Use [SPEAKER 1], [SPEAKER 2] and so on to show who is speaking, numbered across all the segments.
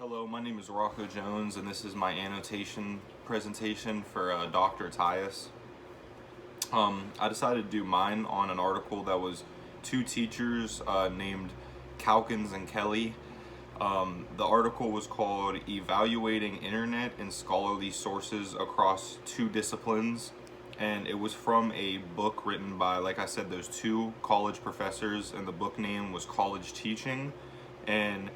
[SPEAKER 1] Hello, my name is Rocco Jones, and this is my annotation presentation for Dr. Tyus. I decided to do mine on an article that was two teachers named Calkins and Kelly. The article was called Evaluating Internet and Scholarly Sources Across Two Disciplines, and it was from a book written by, like I said, those two college professors, and the book name was College Teaching, and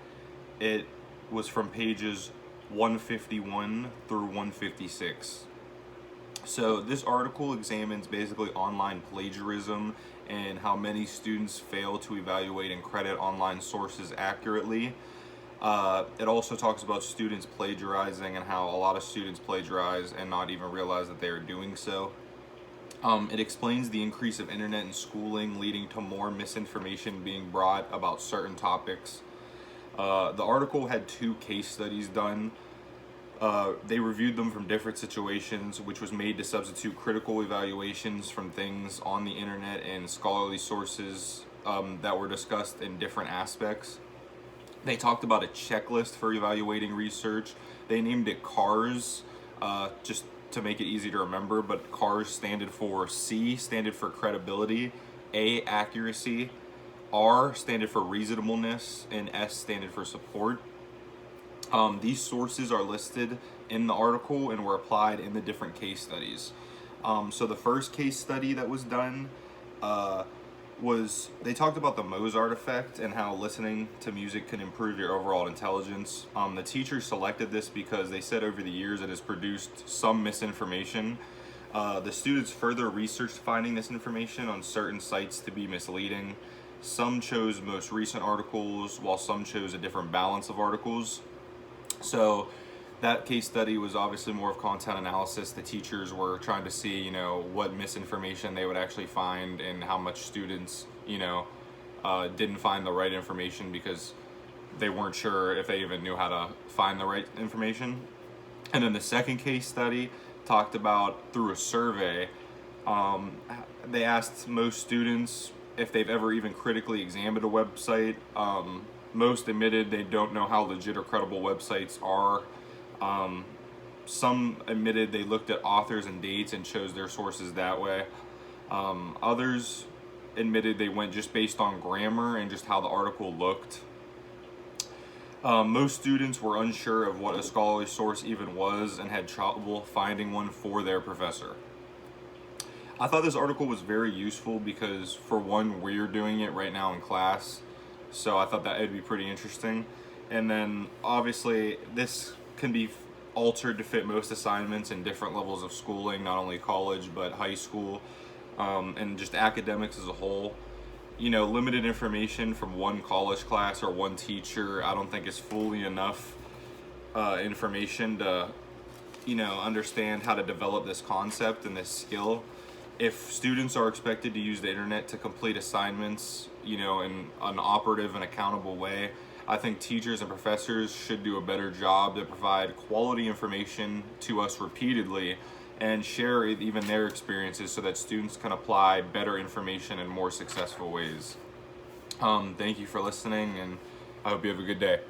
[SPEAKER 1] it was from pages 151 through 156. So this article examines basically online plagiarism and how many students fail to evaluate and credit online sources accurately. It also talks about students plagiarizing and how a lot of students plagiarize and not even realize that they are doing so. It explains the increase of internet and schooling leading to more misinformation being brought about certain topics. The article had two case studies done. They reviewed them from different situations, which was made to substitute critical evaluations from things on the internet and scholarly sources that were discussed in different aspects. They talked about a checklist for evaluating research. They named it CARS, just to make it easy to remember, but CARS standard for C, standard for credibility, A, accuracy, R standard for reasonableness, and S standard for support. These sources are listed in the article and were applied in the different case studies. So the first case study that was done was they talked about the Mozart effect and how listening to music can improve your overall intelligence. The teachers selected this because they said over the years it has produced some misinformation. The students further researched finding this information on certain sites to be misleading. Some chose most recent articles, while some chose a different balance of articles. So that case study was obviously more of content analysis. The teachers were trying to see, what misinformation they would actually find and how much students, didn't find the right information because they weren't sure if they even knew how to find the right information. And then the second case study talked about, through a survey, they asked most students if they've ever even critically examined a website. Most admitted they don't know how legit or credible websites are. Some admitted they looked at authors and dates and chose their sources that way. Others admitted they went just based on grammar and just how the article looked. Most students were unsure of what a scholarly source even was and had trouble finding one for their professor. I thought this article was very useful because, for one, we're doing it right now in class, so I thought that it'd be pretty interesting. And then, obviously, this can be altered to fit most assignments in different levels of schooling, not only college, but high school, and just academics as a whole. Limited information from one college class or one teacher, I don't think is fully enough information to, understand how to develop this concept and this skill. If students are expected to use the internet to complete assignments, in an operative and accountable way, I think teachers and professors should do a better job to provide quality information to us repeatedly and share even their experiences so that students can apply better information in more successful ways. Thank you for listening, and I hope you have a good day.